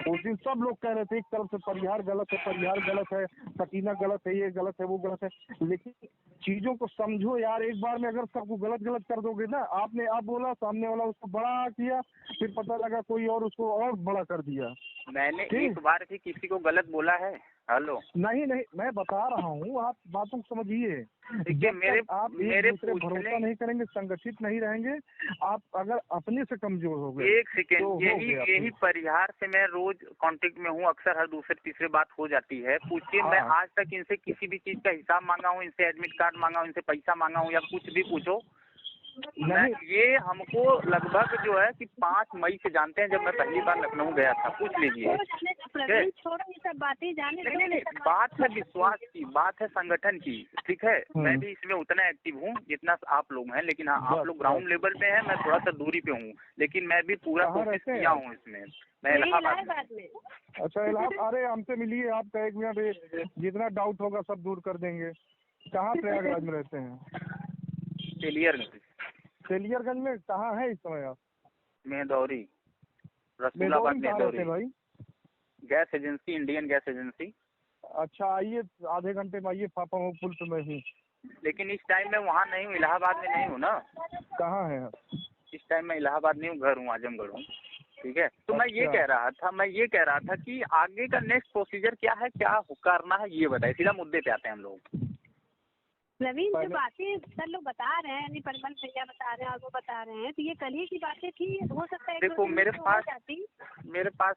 Speaker 3: उस दिन सब लोग कह रहे थे एक तरफ से परिहार गलत है, सकीना गलत है, ये गलत है, वो गलत है, लेकिन चीजों को समझो यार। एक बार में अगर सबको गलत कर दोगे ना, आप बोला, सामने वाला उसको बड़ा किया, फिर पता लगा कोई और उसको और बड़ा कर दिया।
Speaker 2: मैंने एक बार भी किसी को गलत बोला है? हेलो,
Speaker 3: नहीं मैं बता रहा हूँ, आप बातों को समझिए। आप भरोसा नहीं करेंगे, संगठित नहीं रहेंगे, आप अगर अपने से कमजोर हो गए।
Speaker 2: एक सेकेंड, तो यही परिहार से मैं रोज कांटेक्ट में हूँ, अक्सर हर दूसरे तीसरे बात हो जाती है। पूछिए, मैं आज तक इनसे किसी भी चीज का हिसाब मांगा हूँ, इनसे एडमिट कार्ड मांगा हूँ, इनसे पैसा मांगा हूँ, या कुछ भी पूछो। ये हमको लगभग जो है कि 5 मई से जानते हैं, जब मैं पहली बार लखनऊ गया था, पूछ लीजिए। नहीं, बात है विश्वास की, बात है संगठन की, ठीक है। मैं भी इसमें उतना एक्टिव हूँ जितना आप लोग हैं, लेकिन हाँ आप लोग ग्राउंड लेवल पे हैं, मैं थोड़ा सा दूरी पे हूँ, लेकिन मैं भी पूरा कोशिश किया हूँ इसमें। मैं इलाहाबाद में।
Speaker 3: अच्छा अरे हमसे मिलिए, आपका 1 मिनट, जितना डाउट होगा सब दूर कर देंगे। कहाँ प्रयागराज में रहते हैं? तेलियरगंज में कहाँ है इस समय आप?
Speaker 2: मेहदौरी, रसूलाबाद मेहदौरी
Speaker 3: भाई।
Speaker 2: Gas agency, Indian gas agency.
Speaker 3: अच्छा आइए, आधे घंटे में आइए, पापा वो पुल पे मैं हूँ।
Speaker 2: लेकिन इस टाइम में वहाँ नहीं हूँ, इलाहाबाद में नहीं हूँ ना।
Speaker 3: कहाँ है आप?
Speaker 2: इस टाइम मैं इलाहाबाद नहीं हूँ, घर हूँ, आजमगढ़ हूँ, ठीक है। तो मैं ये कह रहा था कि आगे का नेक्स्ट प्रोसीजर क्या है, क्या करना है, ये बताइए। सीधा मुद्दे पे आते हैं हम लोग।
Speaker 5: प्रवीण, जो बातें सर लोग बता रहे हैं, यानी परिमल भैया बता रहे हैं और वो बता रहे हैं, तो ये कल ही की बातें थी, हो सकता है।
Speaker 2: देखो मेरे पास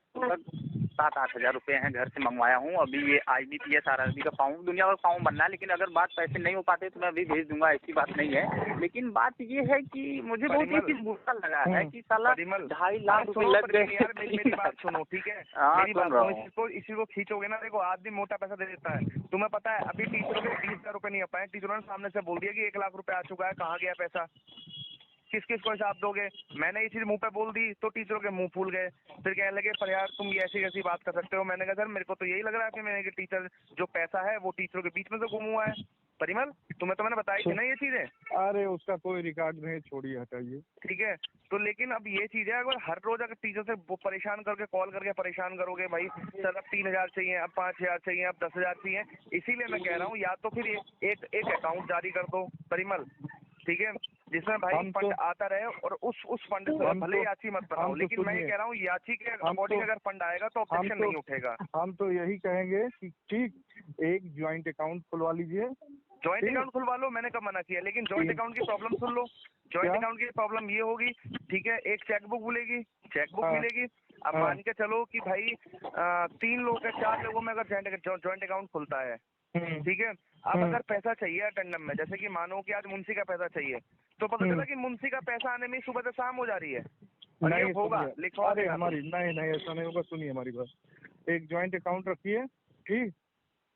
Speaker 2: 7-8 हज़ार रुपए हैं, घर से मंगवाया हूँ। अभी ये IBPS RRB का फॉर्म, दुनिया का फॉर्म बनना है, लेकिन अगर बात पैसे नहीं हो पाते तो मैं अभी भेज दूंगा, ऐसी बात नहीं है। लेकिन बात ये है कि मुझे बहुत ही चीज बुरा लगा है कि साला 2.5 लाख रुपए लग गए।
Speaker 1: मेरी बात सुनो, ठीक है, मेरी बात सुनो। इसी को खींचोगे ना, देखो आदमी मोटा पैसा दे देता है। तुम्हें पता है अभी टीचरों के 20,000 रुपए नहीं आ पाए, टीचरों ने सामने से बोल दिया कि 1 लाख रुपए आ चुका है, कहाँ गया पैसा? किस किस को हिसाब दोगे? मैंने ये चीज मुंह पे बोल दी तो टीचरों के मुंह फूल गए, फिर कहने लगे पर यार तुम ऐसी कैसी बात कर सकते हो। मैंने कहा सर मेरे को तो यही लग रहा है कि मेरे टीचर जो पैसा है वो टीचरों के बीच में से गुम हुआ है। परिमल तुम्हें तो मैंने बताई थी ना ये चीजें।
Speaker 3: अरे उसका कोई रिकॉर्ड नहीं, छोड़िए हटाइए।
Speaker 1: ठीक है, तो लेकिन अब ये चीज है, अगर हर रोज अगर टीचर से वो परेशान करके कॉल करके परेशान करोगे भाई सर अब 3000 चाहिए, अब 5000 चाहिए, अब 10,000 चाहिए, इसीलिए मैं कह रहा हूँ या तो फिर एक अकाउंट जारी कर दो परिमल, ठीक है, जिसमें भाई फंड आता रहे और उस फंड से भले याची मत बनाओ, लेकिन मैं ये कह रहा हूँ याची के अकॉर्डिंग अगर फंड आएगा तो ऑब्जेक्शन नहीं उठेगा।
Speaker 3: हम तो यही कहेंगे कि ठीक एक ज्वाइंट अकाउंट खुलवा लीजिए।
Speaker 1: ज्वाइंट अकाउंट खुलवा लो, मैंने कब मना किया, लेकिन ज्वाइंट अकाउंट की प्रॉब्लम सुन लो। ज्वाइंट अकाउंट की प्रॉब्लम ये होगी, ठीक है, एक चेकबुक मिलेगी, चेकबुक मिलेगी। अब मान के चलो कि भाई 3 लोग है, 4 लोगों में अगर ज्वाइंट अकाउंट खुलता है, ठीक है, अब अगर पैसा चाहिए अटेंडम में, जैसे कि मानो कि आज मुंशी का पैसा चाहिए, तो पता चला कि मुंशी का पैसा आने में सुबह से शाम हो जा रही है, और ये होगा लिखवा
Speaker 3: अरे हमारी नहीं ऐसा नहीं होगा। सुनिए हमारी बात, एक ज्वाइंट अकाउंट रखिए, ठीक,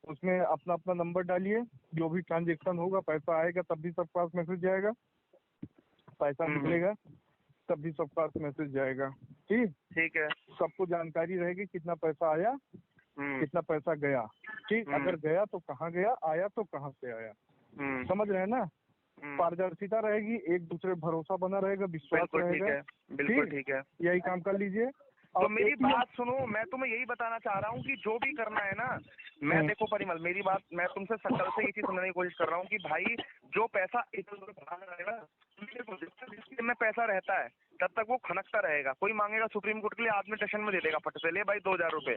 Speaker 3: उसमें अपना अपना नंबर डालिए, जो भी ट्रांजेक्शन होगा पैसा आएगा तब भी सबके पास मैसेज जाएगा, पैसा निकलेगा तब भी सबके पास मैसेज जाएगा। ठीक है, सबको जानकारी रहेगी कितना पैसा आया कितना पैसा गया। ठीक, अगर गया तो कहाँ गया, आया तो कहाँ से आया, समझ रहे हैं ना। पारदर्शिता रहेगी, एक दूसरे भरोसा बना रहेगा, विश्वास रहेगा।
Speaker 1: बिल्कुल ठीक है,
Speaker 3: यही काम कर लीजिए।
Speaker 1: तो मेरी बात सुनो, मैं तुम्हें यही बताना चाह रहा हूँ कि जो भी करना है ना, मैं देखो परिमल मेरी बात, मैं तुमसे सकल से ये चीज सुनने की कोशिश कर रहा हूँ कि भाई जो पैसा इधर उधर भाग रहा है ना, जिसके में पैसा रहता है तब तक वो खनकता रहेगा। कोई मांगेगा सुप्रीम कोर्ट के लिए, आदमी स्टेशन में दे देगा फट से, ले भाई 2000 रुपए।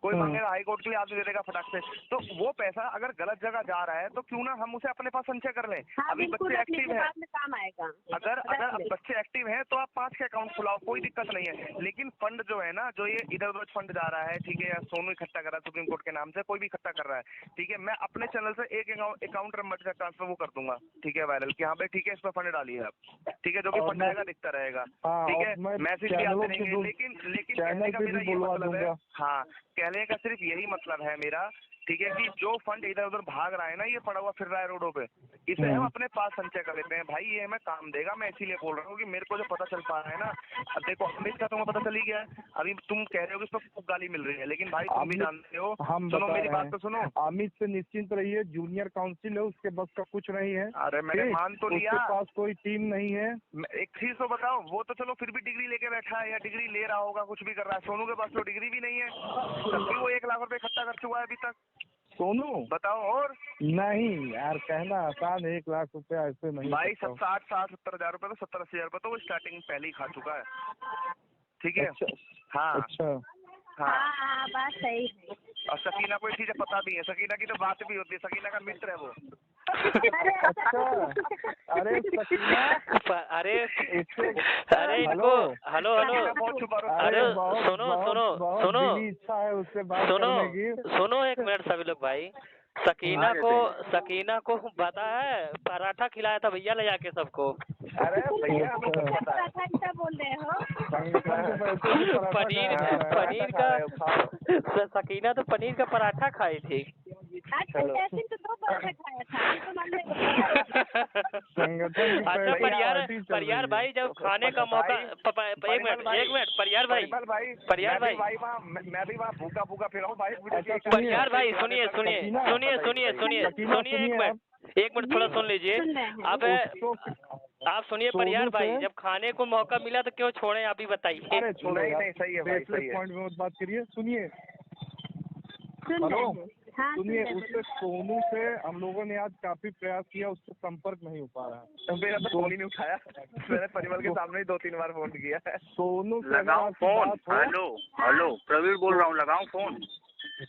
Speaker 1: कोई मांगेगा हाई कोर्ट के लिए, आदमी दे देगा फटाक से। तो वो पैसा अगर गलत जगह जा रहा है तो क्यों ना हम उसे अपने पास संचय कर लें। अभी बच्चे एक्टिव है, अगर बच्चे एक्टिव हैं तो आप 5 के अकाउंट खुलाओ, कोई दिक्कत नहीं है। लेकिन फंड जो है ना, जो ये इधर उधर फंड जा रहा है, ठीक है, या सोनू इकट्ठा कर रहा है सुप्रीम कोर्ट के नाम से, कोई भी इकट्ठा कर रहा है, ठीक है, मैं अपने चैनल से एक अकाउंट नंबर से ट्रांसफर वो कर दूंगा, ठीक है, वायरल कि हाँ भाई ठीक है इस पर फंड डालिए आप, ठीक है, जो भी फंड आएगा दिखता रहेगा, ठीक है, मैसेज भी आते रहेंगे। लेकिन कहने का मेरा ये मतलब है, हाँ, कहने का सिर्फ यही मतलब है मेरा, ठीक है, कि जो फंड इधर उधर भाग रहा है ना, ये पड़ा हुआ फिर रहा है रोडों पे, इसे हम अपने पास संचय कर लेते हैं भाई, ये हमें काम देगा। मैं इसीलिए बोल रहा हूँ कि मेरे को जो पता चल पा रहा है ना, अब देखो अमित का तुम्हें पता चल ही गया है, अभी तुम कह रहे हो कि इस पर खूब गाली मिल रही है, लेकिन भाई तुम भी जानते हो, सुनो मेरी बात तो सुनो।
Speaker 3: अमित से निश्चिंत रहिए, जूनियर काउंसिल है, उसके बस का कुछ नहीं है।
Speaker 1: अरे मैंने मान तो लिया,
Speaker 3: उसके पास कोई टीम नहीं है।
Speaker 1: एक चीज तो बताओ, वो तो चलो फिर भी डिग्री लेके बैठा है या डिग्री ले रहा होगा, कुछ भी कर रहा है। सोनू के पास तो डिग्री भी नहीं है, तब भी वो 1 लाख रुपए इकट्ठा कर चुका है अभी तक।
Speaker 3: सोनू
Speaker 1: बताओ, और
Speaker 3: नहीं यार, कहना आसान है, 1 लाख रुपया ऐसे नहीं
Speaker 1: भाई, 60-70 हजार रुपए तो 70-80 हजार रुपए तो वो स्टार्टिंग पहले ही खा चुका है, ठीक है।
Speaker 3: अच्छा,
Speaker 1: हाँ
Speaker 3: अच्छा,
Speaker 5: हाँ बात सही है।
Speaker 1: और सकीना को ये चीजें पता भी है, सकीना की तो बात भी होती है, सकीना का मित्र है वो।
Speaker 3: अच्छा, अरे सकीना,
Speaker 6: अरे
Speaker 3: हेलो
Speaker 6: हेलो हेलो,
Speaker 1: बहुत छुपा
Speaker 6: अरे सुनो
Speaker 3: इच्छा है उससे बात करने की।
Speaker 6: सुनो 1 मिनट सभी लोग भाई, सकीना को पता है, पराठा खिलाया था भैया ले जाके सबको।
Speaker 1: अरे भैया
Speaker 5: पराठा बोल रहे हो,
Speaker 6: पनीर का सकीना तो पनीर का पराठा खाई थी।
Speaker 5: तो 2 पराठा खाया था।
Speaker 6: अच्छा परियार भाई, जब खाने का मौका, एक मिनट परियार भाई,
Speaker 1: मैं भी वहाँ भूखा फिर हूँ भाई।
Speaker 6: परियार भाई सुनिए, एक मिनट थोड़ा सुन लीजिए। आप सुनिए परियार भाई, जब खाने को मौका मिला तो क्यों छोड़े, आप ही बताइए।
Speaker 3: अरे नहीं, सही है भाई, सही है। पॉइंट में बात करिए, सुनिए, हेलो, सुनिए, उससे सोनू से हम लोगों ने आज काफी प्रयास किया, उससे संपर्क नहीं हो पा रहा है।
Speaker 1: मेरा तो फोन ही नहीं उठाया, मैंने परिवार के सामने ही 2-3 बार फोन किया है।
Speaker 3: सोनू से
Speaker 2: लगाओ फोन। हेलो प्रवीण बोल रहा हूँ, लगाओ फोन।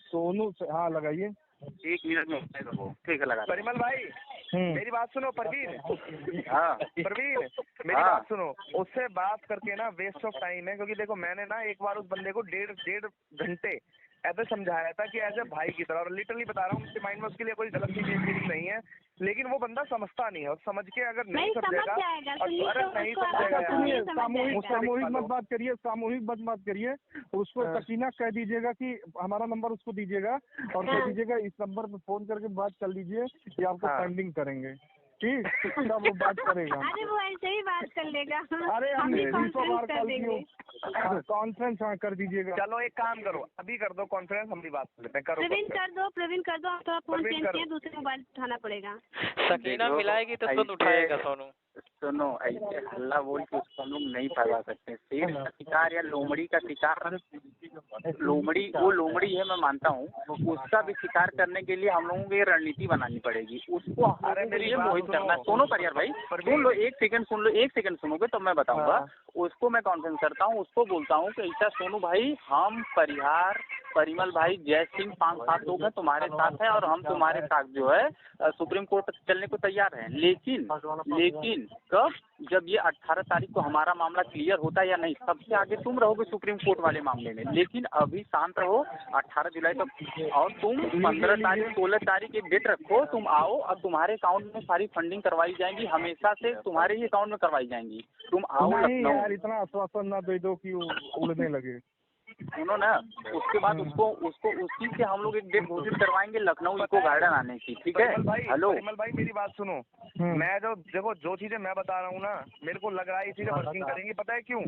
Speaker 3: सोनू से, हाँ लगाइए।
Speaker 2: 1 मिनट में ठीक है, लगा।
Speaker 1: परिमल भाई मेरी बात सुनो, परवीन,
Speaker 2: हाँ
Speaker 1: परवीन मेरी बात सुनो, उससे बात करके ना वेस्ट ऑफ टाइम है, क्योंकि देखो मैंने ना एक बार उस बंदे को 1.5 घंटे ऐसे समझाया था कि ऐसे भाई की तरह, और लिटरली बता रहा हूँ, उसके माइंड में उसके लिए कोई गलत फीलिंग नहीं है, लेकिन वो बंदा समझता नहीं है, और समझ के अगर नहीं समझेगा, अरे नहीं समझेगा।
Speaker 3: सामूहिक मत बात करिए, सामूहिक मत करिए। उसको सकीना कह दीजिएगा कि हमारा नंबर उसको दीजिएगा, और कह दीजिएगा इस नंबर पे फोन करके बात कर लीजिए, ये आपको पेंडिंग करेंगे। ठीक, तब वो बात करेगा।
Speaker 5: अरे वो ऐसे ही बात कर लेगा।
Speaker 3: अरे हम
Speaker 5: भी
Speaker 3: 200 बार
Speaker 5: कर
Speaker 3: कॉल
Speaker 5: देंगे।
Speaker 3: किए, कॉन्फ्रेंस हाँ कर दीजिएगा।
Speaker 1: चलो एक काम करो, अभी कर दो कॉन्फ्रेंस, हम भी बात कर लेते हैं। करो
Speaker 5: प्रवीण कर दो, प्रवीण कर दो, थोड़ा फोन
Speaker 1: प्रवीण
Speaker 5: चेंज
Speaker 1: करो।
Speaker 5: किया, दूसरे मोबाइल उठाना पड़ेगा।
Speaker 6: सकीना मिलाएगी तो सुन उठाएगा सोनू।
Speaker 2: सुनो, ऐसे हल्ला बोल के उसको हम लोग नहीं भगा सकते। शेर का शिकार या लोमड़ी का शिकार, लोमड़ी वो लोमड़ी है, मैं मानता हूँ, उसका भी शिकार करने के लिए हम लोगों को ये रणनीति बनानी पड़ेगी। उसको
Speaker 1: अरे मेरी बात
Speaker 2: मोहित करना।
Speaker 1: सुनो।
Speaker 2: सुनो परियार भाई, सुन लो, एक सेकंड सुन लो, एक सेकंड सुनोगे तो मैं बताऊंगा।
Speaker 1: हाँ।
Speaker 2: उसको मैं कॉन्फ्रेंस करता हूँ, उसको बोलता हूँ कि ऐसा सोनू भाई, हम परिहार, परिमल भाई, जय सिंह 5-7 लोग हैं तुम्हारे साथ हैं, और हम तुम्हारे साथ जो है सुप्रीम कोर्ट तक चलने को तैयार हैं। लेकिन कब, जब ये 18 तारीख को हमारा मामला क्लियर होता है या नहीं, सबसे आगे तुम रहोगे सुप्रीम कोर्ट वाले मामले में। लेकिन अभी शांत रहो, 18 जुलाई तक, और तुम 15 तारीख 16 तारीख एक डेट रखो, तुम आओ और तुम्हारे अकाउंट में सारी फंडिंग करवाई जाएंगी, हमेशा से तुम्हारे ही अकाउंट में करवाई जाएंगी। तुम आओ
Speaker 3: नहीं
Speaker 2: लखनऊ।
Speaker 3: यार, इतना आश्वासन ना दे दो कि वो उड़ने लगे।
Speaker 2: सुनो ना, उसके बाद उसको उसी से हम लोग एक डेट घोषित करवाएंगे लखनऊ इको गार्डन आने की, ठीक है। हेलो
Speaker 1: परिमल भाई मेरी बात सुनो, मैं जो देखो जो चीजें मैं बता रहा हूँ ना, मेरे को लग रहा है ये चीजें वर्किंग करेंगी। पता है क्यों?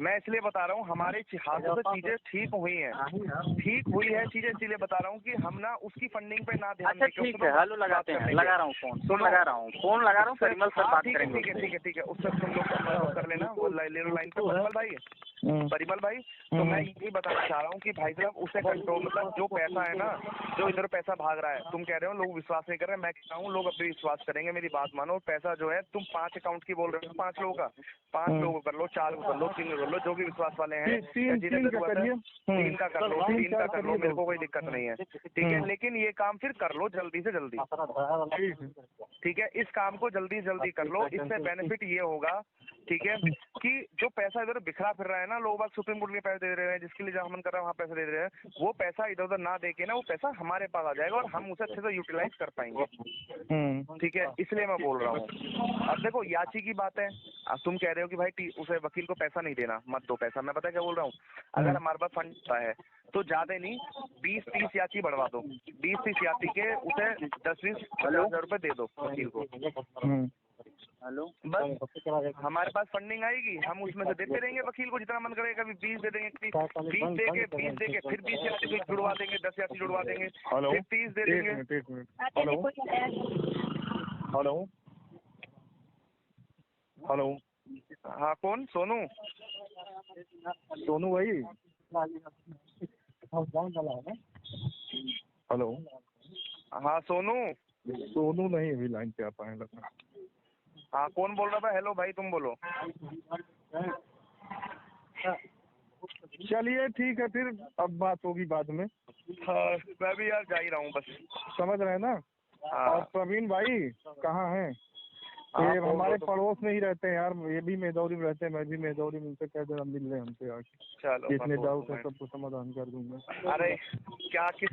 Speaker 1: मैं इसलिए बता रहा हूँ, हमारे हाथों से चीजें ठीक हुई हैं, ठीक हुई है चीजें, इसीलिए बता रहा हूँ कि हम ना उसकी फंडिंग पे ना ध्यान
Speaker 2: अच्छा
Speaker 1: दें।
Speaker 2: ठीक है, हेलो लगाते हैं, लगा रहा हूँ फोन लगा रहा हूँ परिमल सर बात करेंगे।
Speaker 1: ठीक है, उससे तुम लोग कर लेना, वो ले लो लाइन पे। परिमल भाई तो मैं यही बताना चाह रहा हूँ कि भाई साहब उसे कंट्रोल, मतलब जो पैसा है ना, जो इधर पैसा भाग रहा है, तुम कह रहे हो लोग विश्वास नहीं कर रहे, मैं कहता हूँ लोग अपने विश्वास करेंगे। मेरी बात मानो, पैसा जो है तुम 5 अकाउंट की बोल रहे हो, 5 लोगों का, 5 लोगों कर लो, 4 को कर लो, 3 को कर लो, जो भी विश्वास वाले हैं।
Speaker 3: 3 का करिए,
Speaker 1: 3 का कर लो, 3 का कर लो, मेरे को कोई दिक्कत नहीं है, ठीक है। लेकिन ये काम फिर कर लो जल्दी से जल्दी, ठीक है। इस काम को जल्दी जल्दी कर लो, इससे बेनिफिट ये होगा, ठीक है, कि जो पैसा इधर बिखरा फिर रहा है ना, लोग बाग सुप्रीम कोर्ट के पैसे दे रहे हैं, जिसके लिए जहाँ मन कर रहा है वहाँ पैसे दे रहे हैं, वो पैसा इधर उधर ना देके ना, वो पैसा हमारे पास आ जाएगा और हम उसे अच्छे से यूटिलाइज कर पाएंगे, ठीक है। इसलिए मैं बोल रहा हूँ। अब देखो याची की बात है, अब तुम कह रहे हो कि भाई उसे वकील को पैसा नहीं देना, मत दो पैसा। मैं पता क्या बोल रहा हूँ, अगर हमारे पास फंड होता है तो ज्यादा नहीं 20-30 याची बढ़वा दो, 20-30 याची के उसे 10-20 हजार रुपए दे दो वकील को।
Speaker 2: हेलो,
Speaker 1: बस हमारे पास फंडिंग आएगी, हम उसमें से देते रहेंगे वकील को जितना मन करेगा। कभी 20 दे देंगे, 20 दे के फिर 20 याची जुड़वा देंगे, 10 याची जुड़वा देंगे, फिर 30 दे देंगे।
Speaker 3: हेलो हेलो,
Speaker 1: हाँ कौन? सोनू?
Speaker 3: सोनू भाई, हेलो।
Speaker 1: हाँ सोनू
Speaker 3: नहीं, अभी लाइन पे आ पाए लगता।
Speaker 1: हाँ कौन बोल रहा था? हेलो भाई तुम बोलो।
Speaker 3: चलिए ठीक है, फिर अब बात होगी बाद में।
Speaker 1: हाँ मैं भी यार जा ही रहा हूँ बस,
Speaker 3: समझ रहे हैं ना।
Speaker 1: हाँ।
Speaker 3: और प्रवीण भाई कहाँ हैं? ये हमारे पड़ोस में ही रहते हैं यार, ये भी मेदौरी में रहते हैं, मैं भी मेदौरी में, उनसे कह देना मिल रहे हमसे आके।
Speaker 1: चलो
Speaker 3: इसमें डाउट है सबको समाधान कर दूंगा।
Speaker 1: अरे क्या किस